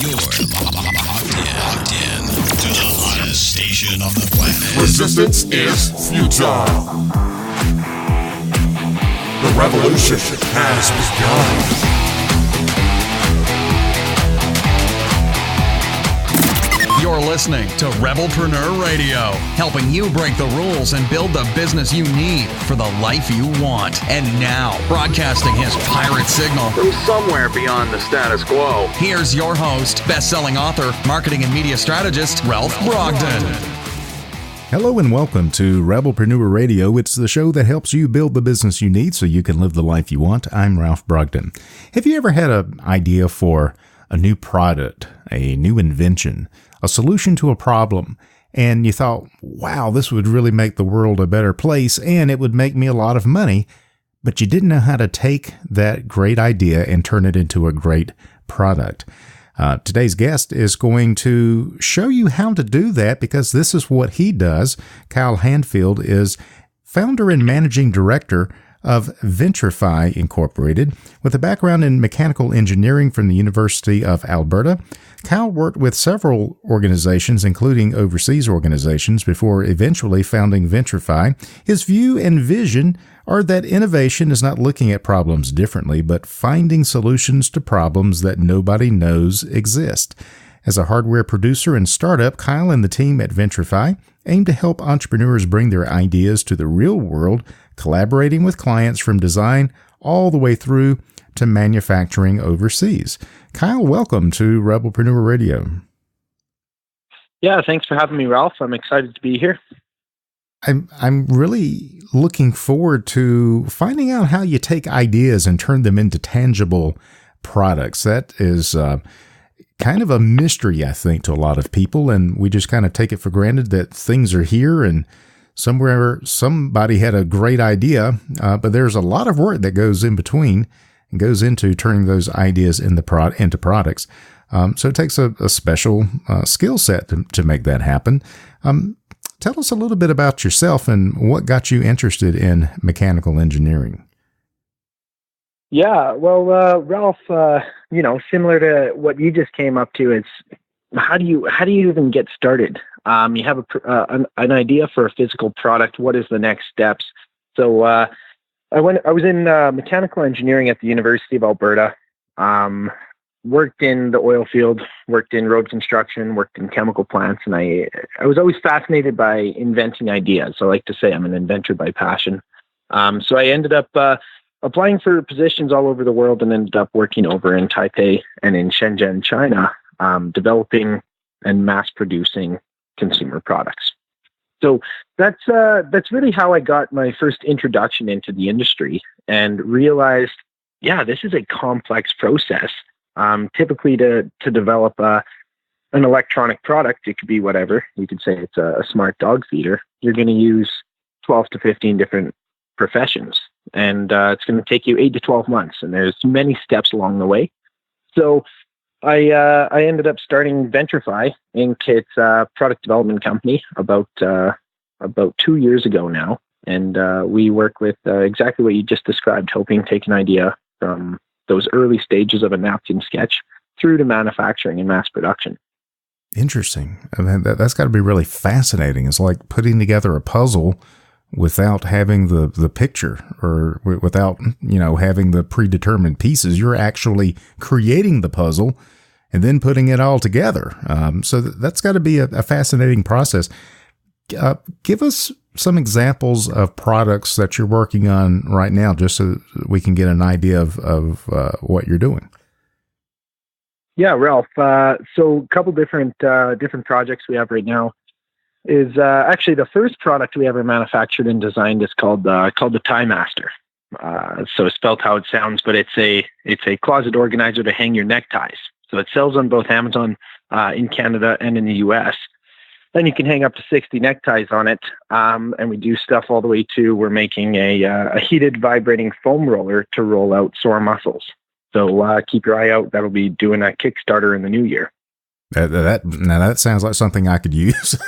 You're locked in to the hottest station on the planet. Resistance is futile. The revolution has begun. You're listening to Rebelpreneur Radio, helping you break the rules and build the business you need for the life you want. And now, broadcasting his pirate signal from somewhere beyond the status quo, here's your host, best-selling author, marketing and media strategist, Ralph Brogden. Hello and welcome to Rebelpreneur Radio. It's the show that helps you build the business you need so you can live the life you want. I'm Ralph Brogden. Have you ever had an idea for a new product, a new invention, a solution to a problem, and you thought, wow, this would really make the world a better place and it would make me a lot of money, but you didn't know how to take that great idea and turn it into a great product? Today's guest is going to show you how to do that because this is what he does. Kyle Handfield is founder and managing director of Ventrify Inc. With a background in mechanical engineering from the University of Alberta, Kyle worked with several organizations, including overseas organizations, before eventually founding Ventrify. His view and vision are that innovation is not looking at problems differently, but finding solutions to problems that nobody knows exist. As a hardware producer and startup, Kyle and the team at Ventrify aim to help entrepreneurs bring their ideas to the real world, collaborating with clients from design all the way through to manufacturing overseas. Kyle, welcome to Rebelpreneur Radio. Yeah, thanks for having me, Ralph. I'm excited to be here. I'm really looking forward to finding out how you take ideas and turn them into tangible products. That is kind of a mystery, I think, to a lot of people, and we just kind of take it for granted that things are here and somewhere somebody had a great idea, but there's a lot of work that goes in between and goes into turning those ideas into products. So it takes a special skill set to make that happen. Tell us a little bit about yourself and what got you interested in mechanical engineering. Yeah, well, Ralph, similar to what you just came up to, it's how do you even get started? You have an idea for a physical product. What is the next steps? So I was in mechanical engineering at the University of Alberta. Worked in the oil field, worked in road construction, worked in chemical plants, and I was always fascinated by inventing ideas. So I like to say I'm an inventor by passion. So I ended up applying for positions all over the world and ended up working over in Taipei and in Shenzhen, China, developing and mass producing consumer products. So that's really how I got my first introduction into the industry and realized, yeah, this is a complex process. Typically to develop an electronic product, it could be whatever. You could say it's a smart dog feeder. You're going to use 12 to 15 different professions, and it's going to take you 8 to 12 months, and there's many steps along the way. So I ended up starting Ventrify Inc. It's a product development company about 2 years ago now, and we work with exactly what you just described, helping take an idea from those early stages of a napkin sketch through to manufacturing and mass production. Interesting. I mean, that's got to be really fascinating. It's like putting together a puzzle without having the picture or without, having the predetermined pieces. You're actually creating the puzzle and then putting it all together. So that's got to be a fascinating process. Give us some examples of products that you're working on right now, just so we can get an idea of what you're doing. Yeah, Ralph. So a couple different projects we have right now is actually the first product we ever manufactured and designed is called the Tie Master. So it's spelled how it sounds, but it's a closet organizer to hang your neckties. So it sells on both Amazon in Canada and in the US. Then you can hang up to 60 neckties on it. And we do stuff all the way to we're making a heated vibrating foam roller to roll out sore muscles. So keep your eye out. That'll be doing a Kickstarter in the new year. That sounds like something I could use.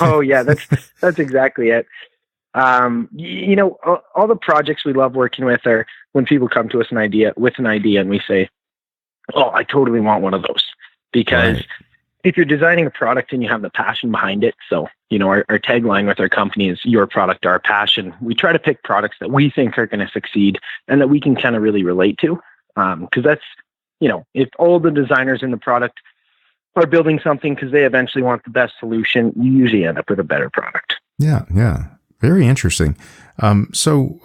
Oh yeah, that's exactly it. All the projects we love working with are when people come to us with an idea and we say, oh, I totally want one of those. Because Right. if you're designing a product and you have the passion behind it, so, our tagline with our company is your product, our passion. We try to pick products that we think are going to succeed and that we can kind of really relate to. Because that's, if all the designers in the product are building something because they eventually want the best solution, you usually end up with a better product. Yeah. Yeah. Very interesting. So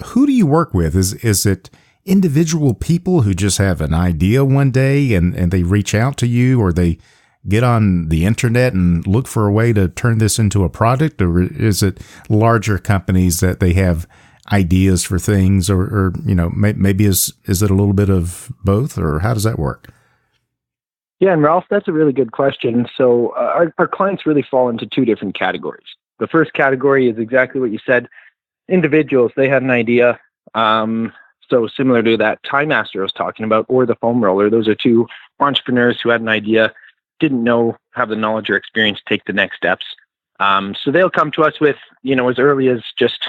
who do you work with? Is it individual people who just have an idea one day and they reach out to you, or they get on the internet and look for a way to turn this into a product? Or is it larger companies that they have ideas for things, or maybe is it a little bit of both, or how does that work? Yeah, and Ralph, that's a really good question. So our clients really fall into two different categories. The first category is exactly what you said. Individuals, they had an idea. So similar to that Tie Master I was talking about, or the foam roller, those are two entrepreneurs who had an idea, didn't have the knowledge or experience to take the next steps. So they'll come to us with, as early as just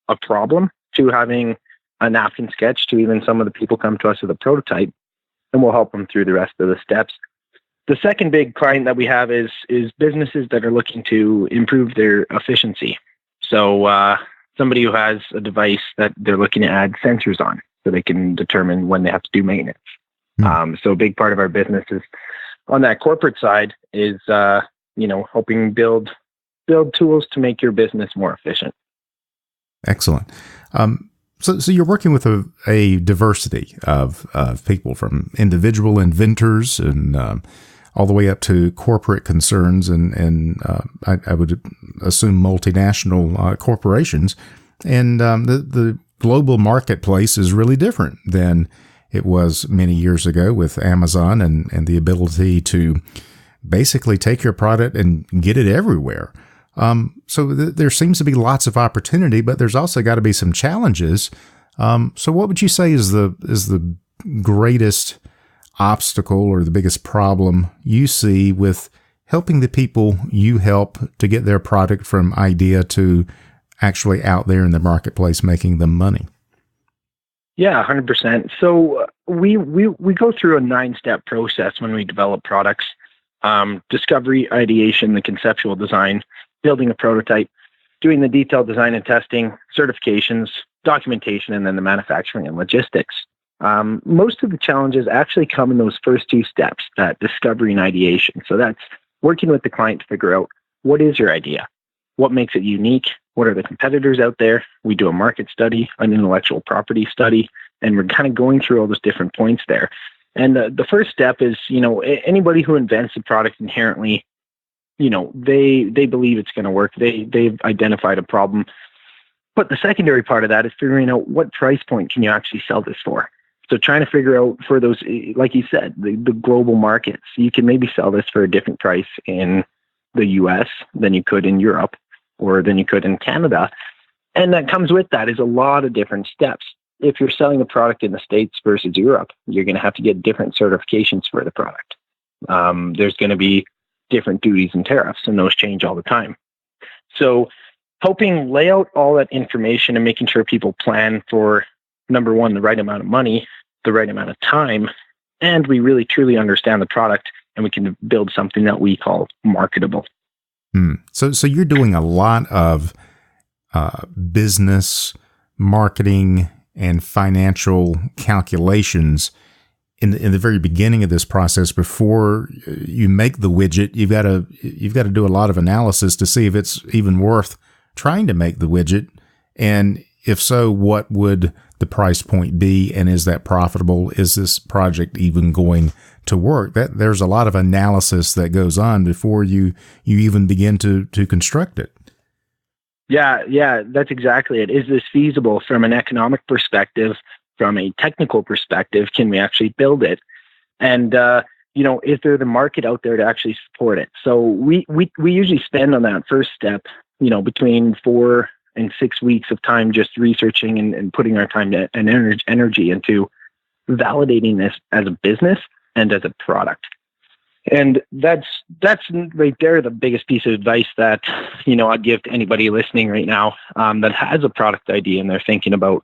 a problem, to having a napkin sketch, to even some of the people come to us with a prototype, and we'll help them through the rest of the steps. The second big client that we have is businesses that are looking to improve their efficiency. So somebody who has a device that they're looking to add sensors on so they can determine when they have to do maintenance. So a big part of our business is on that corporate side is, helping build tools to make your business more efficient. Excellent. So you're working with a diversity of people, from individual inventors and all the way up to corporate concerns, and I would assume multinational corporations. And the global marketplace is really different than it was many years ago with Amazon and the ability to basically take your product and get it everywhere. So there seems to be lots of opportunity, but there's also got to be some challenges. So what would you say is the greatest obstacle or the biggest problem you see with helping the people you help to get their product from idea to actually out there in the marketplace making them money? Yeah, 100%. So we go through a 9-step process when we develop products: discovery, ideation, the conceptual design, building a prototype, doing the detailed design and testing, certifications, documentation, and then the manufacturing and logistics. Most of the challenges actually come in those first 2 steps, that discovery and ideation. So that's working with the client to figure out, what is your idea? What makes it unique? What are the competitors out there? We do a market study, an intellectual property study, and we're kind of going through all those different points there. And the first step is, anybody who invents a product inherently, they believe it's going to work. They've identified a problem. But the secondary part of that is figuring out, what price point can you actually sell this for? So trying to figure out, for those, like you said, the global markets, you can maybe sell this for a different price in the US than you could in Europe, or than you could in Canada. And that comes with that is a lot of different steps. If you're selling a product in the States versus Europe, you're going to have to get different certifications for the product. There's going to be different duties and tariffs, and those change all the time. So helping lay out all that information and making sure people plan for, number one, the right amount of money, the right amount of time, and we really truly understand the product, and we can build something that we call marketable. So you're doing a lot of business, marketing, and financial calculations in the very beginning of this process. Before you make the widget, you've got to do a lot of analysis to see if it's even worth trying to make the widget, and if so, what would the price point be, and is that profitable? Is this project even going to work? There's a lot of analysis that goes on before you even begin to construct it. Yeah, that's exactly it. Is this feasible from an economic perspective, from a technical perspective? Can we actually build it? And is there the market out there to actually support it? So we usually spend on that first step, between 4 and 6 weeks of time just researching and putting our time and energy into validating this as a business and as a product. And that's right there the biggest piece of advice that, I'd give to anybody listening right now that has a product idea and they're thinking about,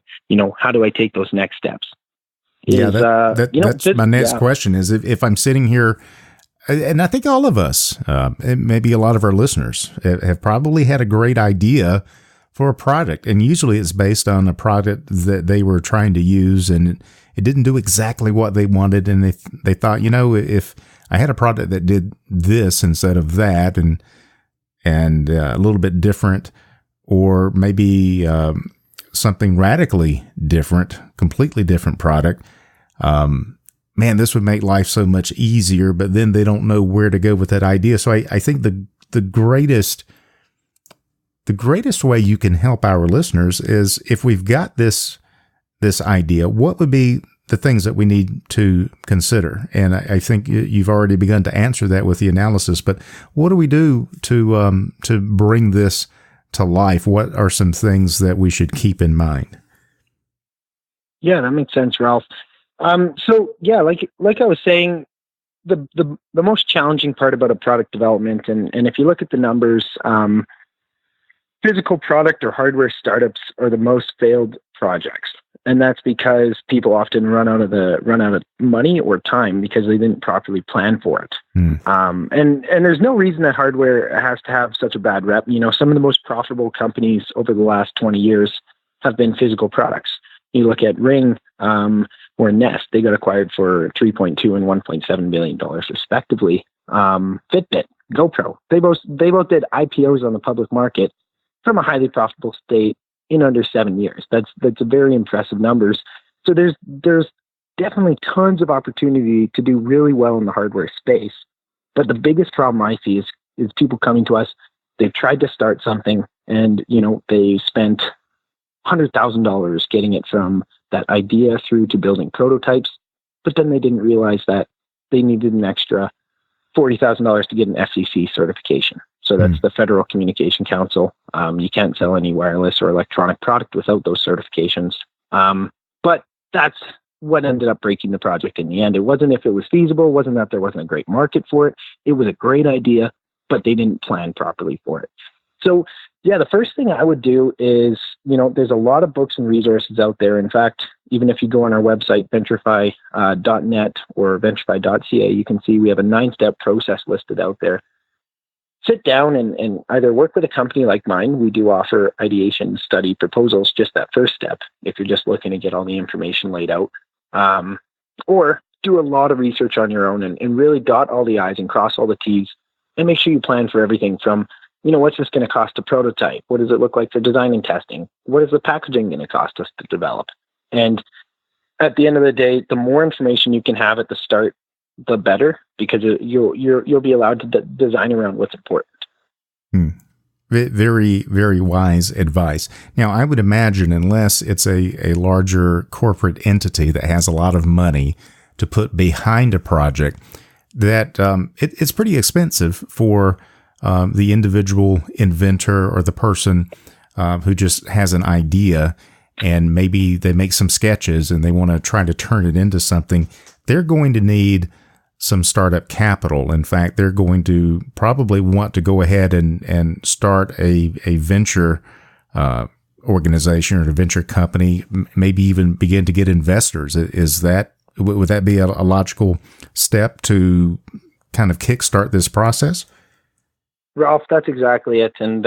how do I take those next steps? Is, that's my next question is if I'm sitting here, and I think all of us, and maybe a lot of our listeners have probably had a great idea for a product. And usually it's based on a product that they were trying to use and it didn't do exactly what they wanted. And they thought, if I had a product that did this instead of that and a little bit different, or maybe something radically different, completely different product, man, this would make life so much easier, but then they don't know where to go with that idea. So I think the greatest way you can help our listeners is if we've got this idea, what would be the things that we need to consider? And I think you've already begun to answer that with the analysis, but what do we do to bring this to life? What are some things that we should keep in mind? Yeah, that makes sense, Ralph. So yeah, like I was saying, the most challenging part about a product development, and if you look at the numbers, physical product or hardware startups are the most failed projects. And that's because people often run out of money or time because they didn't properly plan for it. And there's no reason that hardware has to have such a bad rep. Some of the most profitable companies over the last 20 years have been physical products. You look at Ring or Nest, they got acquired for $3.2 and $1.7 billion respectively. Fitbit, GoPro, they both did IPOs on the public market from a highly profitable state in under 7 years. That's a very impressive numbers. So there's definitely tons of opportunity to do really well in the hardware space. But the biggest problem I see is people coming to us, they've tried to start something and, they spent $100,000 getting it from that idea through to building prototypes, but then they didn't realize that they needed an extra $40,000 to get an FCC certification. So that's the Federal Communication Council. You can't sell any wireless or electronic product without those certifications. But that's what ended up breaking the project in the end. It wasn't if it was feasible, it wasn't that there wasn't a great market for it. It was a great idea, but they didn't plan properly for it. So yeah, the first thing I would do is, there's a lot of books and resources out there. In fact, even if you go on our website, ventrify.net or ventrify.ca, you can see we have a 9-step process listed out there. Sit down and either work with a company like mine. We do offer ideation study proposals, just that first step, if you're just looking to get all the information laid out. Or do a lot of research on your own and really dot all the I's and cross all the T's and make sure you plan for everything from, what's this going to cost to prototype? What does it look like for design and testing? What is the packaging going to cost us to develop? And at the end of the day, the more information you can have at the start, the better, because you'll be allowed to design around what's important. Very, very wise advice. Now, I would imagine unless it's a larger corporate entity that has a lot of money to put behind a project, that it's pretty expensive for the individual inventor or the person who just has an idea and maybe they make some sketches and they want to try to turn it into something. They're going to need some startup capital. In fact, they're going to probably want to go ahead and start a venture organization or a venture company, maybe even begin to get investors. Would that be a logical step to kind of kickstart this process? Ralph, that's exactly it. And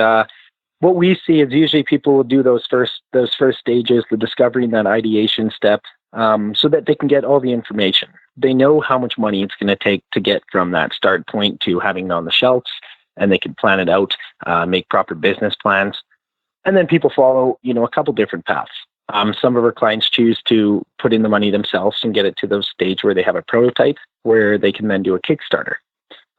what we see is usually people will do those first stages, the discovery and that ideation step, so that they can get all the information. They know how much money it's going to take to get from that start point to having it on the shelves, and they can plan it out, make proper business plans. And then people follow, a couple different paths. Some of our clients choose to put in the money themselves and get it to the stage where they have a prototype where they can then do a Kickstarter.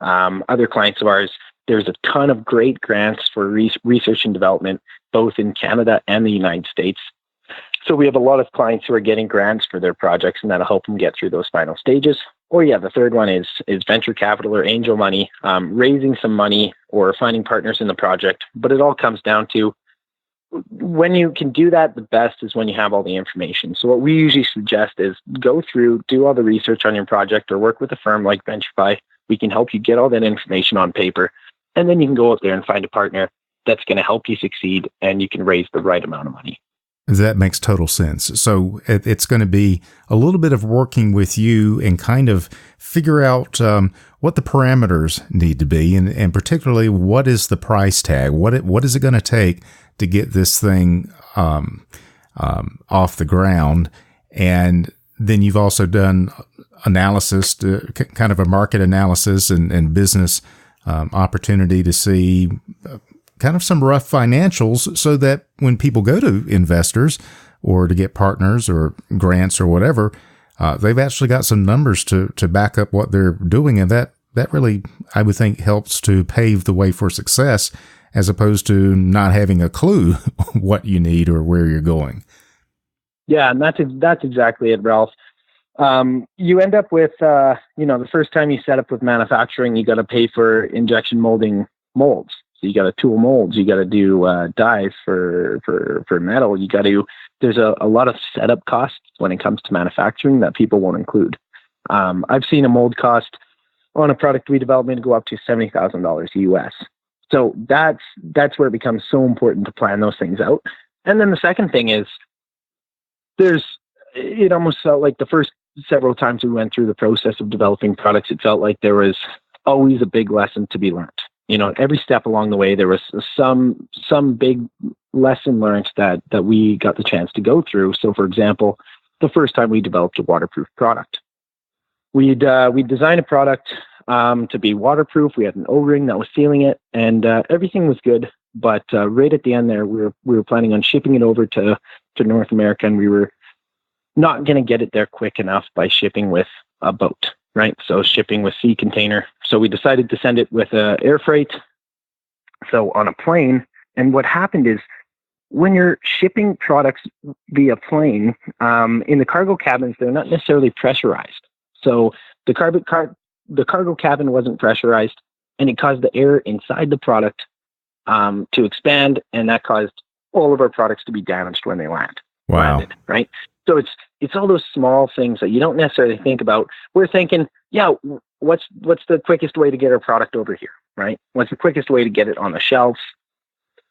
Other clients of ours, there's a ton of great grants for research and development, both in Canada and the United States. So we have a lot of clients who are getting grants for their projects, and that'll help them get through those final stages. Or the third one is venture capital or angel money, raising some money or finding partners in the project. But it all comes down to when you can do that, the best is when you have all the information. So what we usually suggest is go through, do all the research on your project or work with a firm like Ventrify. We can help you get all that information on paper, and then you can go out there and find a partner that's going to help you succeed, and you can raise the right amount of money. That makes total sense. So it's going to be a little bit of working with you and kind of figure out what the parameters need to be, and particularly what is the price tag? What is it going to take to get this thing off the ground? And then you've also done analysis, kind of a market analysis and business opportunity to see kind of some rough financials, so that when people go to investors or to get partners or grants or whatever, they've actually got some numbers to back up what they're doing. And that really, I would think, helps to pave the way for success, as opposed to not having a clue what you need or where you're going. Yeah, and that's exactly it, Ralph. You end up with, the first time you set up with manufacturing, you got to pay for injection molding molds. So you got to tool molds, you got to do dies for metal. There's a lot of setup costs when it comes to manufacturing that people won't include. I've seen a mold cost on a product we developed go up to $70,000 US. So that's where it becomes so important to plan those things out. And then the second thing is, it almost felt like the first several times we went through the process of developing products, it felt like there was always a big lesson to be learned. Every step along the way, there was some big lesson learned that we got the chance to go through. So, for example, the first time we developed a waterproof product, we designed a product to be waterproof. We had an O-ring that was sealing it, and everything was good. But right at the end there, we were planning on shipping it over to North America, and we were not going to get it there quick enough by shipping with a boat, right? So shipping with sea container. So we decided to send it with air freight, so on a plane. And what happened is, when you're shipping products via plane, in the cargo cabins, they're not necessarily pressurized. So the cargo cabin wasn't pressurized, and it caused the air inside the product to expand, and that caused all of our products to be damaged when they land. Wow. Landed, right? So it's all those small things that you don't necessarily think about. We're thinking, what's the quickest way to get our product over here, right? What's the quickest way to get it on the shelves?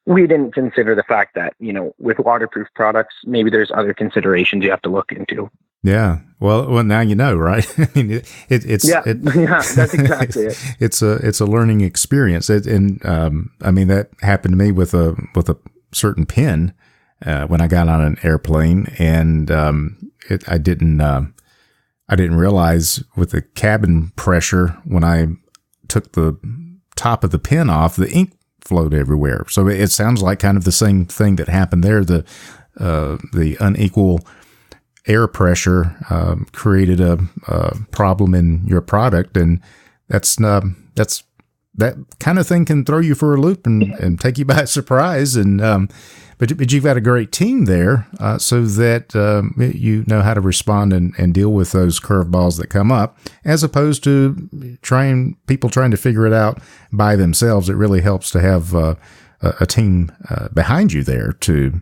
We didn't consider the fact that, with waterproof products, maybe there's other considerations you have to look into. Yeah. Well, now you know, right? I mean, it's that's exactly it. It's a learning experience. I mean, that happened to me with a certain pin when I got on an airplane, and I didn't realize with the cabin pressure, when I took the top of the pin off, the ink flowed everywhere. So it sounds like kind of the same thing that happened there. The unequal air pressure created a problem in your product, and that kind of thing can throw you for a loop and take you by surprise. And but you've got a great team there, so that you know how to respond and deal with those curveballs that come up, as opposed to people trying to figure it out by themselves. It really helps to have a team behind you there to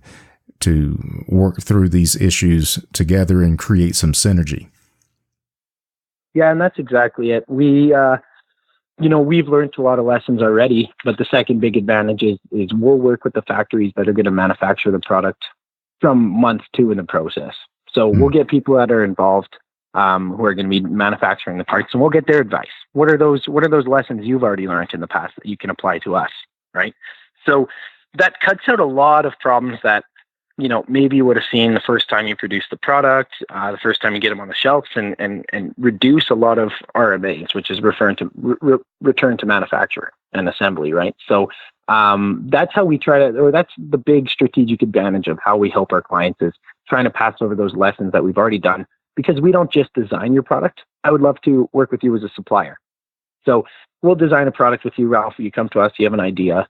work through these issues together and create some synergy. Yeah, and that's exactly it. We've learned a lot of lessons already, but the second big advantage is we'll work with the factories that are going to manufacture the product from month 2 in the process. So we'll get people that are involved, who are going to be manufacturing the parts, and we'll get their advice. What are those lessons you've already learned in the past that you can apply to us, right? So that cuts out a lot of problems that, maybe you would have seen the first time you produce the product, the first time you get them on the shelves, and reduce a lot of RMAs, which is return to manufacturer and assembly, right? So that's how we that's the big strategic advantage of how we help our clients, is trying to pass over those lessons that we've already done, because we don't just design your product. I would love to work with you as a supplier. So we'll design a product with you, Ralph. You come to us, you have an idea.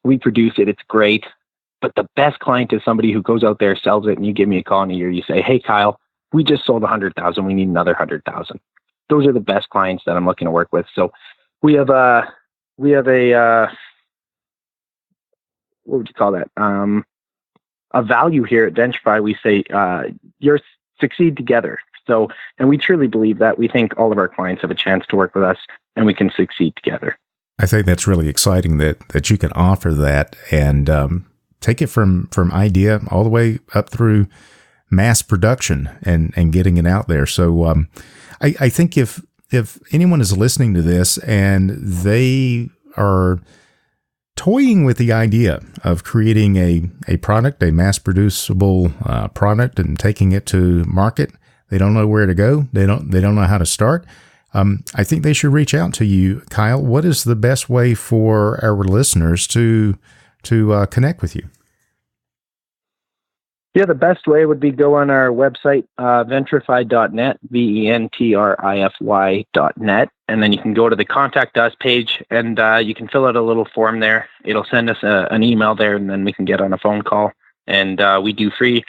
We produce it. It's great. But the best client is somebody who goes out there, sells it, and you give me a call in a year. You say, "Hey, Kyle, we just sold 100,000. We need another 100,000." Those are the best clients that I'm looking to work with. So we have a what would you call that? A value here at Ventrify. We say, "You're succeed together." So, and we truly believe that. We think all of our clients have a chance to work with us, and we can succeed together. I think that's really exciting that you can offer that, and take it from idea all the way up through mass production and getting it out there. So I think if anyone is listening to this and they are toying with the idea of creating a product, a mass producible product, and taking it to market, they don't know where to go. They don't know how to start. I think they should reach out to you, Kyle. What is the best way for our listeners to connect with you? Yeah, the best way would be go on our website, ventrify.net, ventrify.net, and then you can go to the Contact Us page, and you can fill out a little form there. It'll send us an email there, and then we can get on a phone call. And we do free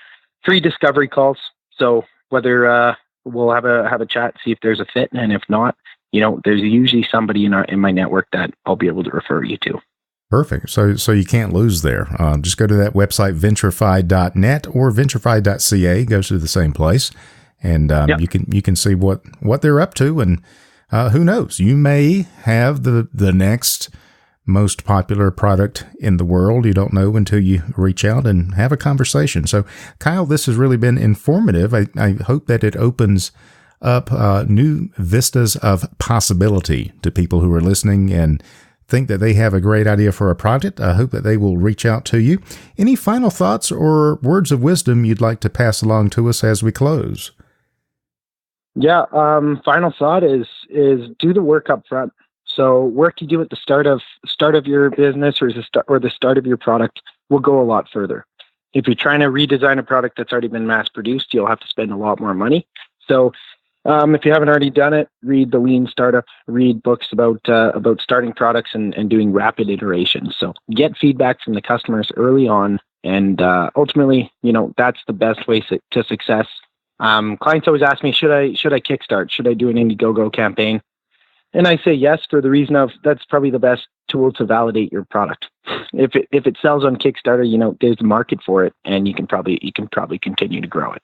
discovery calls. So whether we'll have a chat, see if there's a fit, and if not, there's usually somebody in my network that I'll be able to refer you to. Perfect. So you can't lose there. Just go to that website, ventrify.net or ventrify.ca, goes to the same place. And you can see what they're up to. And who knows, you may have the next most popular product in the world. You don't know until you reach out and have a conversation. So Kyle, this has really been informative. I hope that it opens up new vistas of possibility to people who are listening and think that they have a great idea for a project. I hope that they will reach out to you. Any final thoughts or words of wisdom you'd like to pass along to us as we close? Yeah. Final thought is do the work up front. So work you do at the start of your business or the start of your product will go a lot further. If you're trying to redesign a product that's already been mass produced, you'll have to spend a lot more money. So if you haven't already done it, read the Lean Startup, read books about starting products and doing rapid iterations. So get feedback from the customers early on, and ultimately, that's the best way to success. Clients always ask me, should I kickstart? Should I do an Indiegogo campaign? And I say yes, for the reason of that's probably the best tool to validate your product. If it sells on Kickstarter, there's a market for it, and you can probably continue to grow it.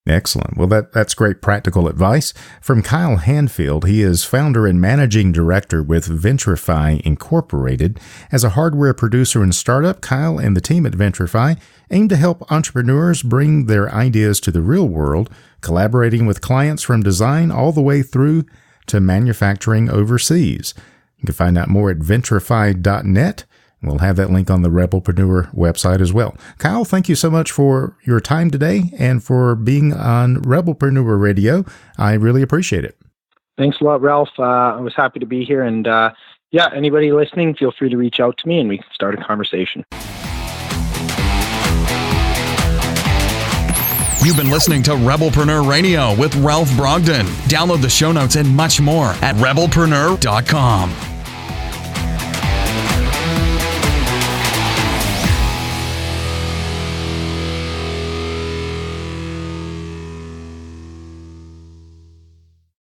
Excellent. Well, that's great practical advice from Kyle Handfield. He is founder and managing director with Ventrify Incorporated. As a hardware producer and startup, Kyle and the team at Ventrify aim to help entrepreneurs bring their ideas to the real world, collaborating with clients from design all the way through to manufacturing overseas. You can find out more at ventrify.net. We'll have that link on the Rebelpreneur website as well. Kyle, thank you so much for your time today and for being on Rebelpreneur Radio. I really appreciate it. Thanks a lot, Ralph. I was happy to be here. And anybody listening, feel free to reach out to me and we can start a conversation. You've been listening to Rebelpreneur Radio with Ralph Brogden. Download the show notes and much more at rebelpreneur.com.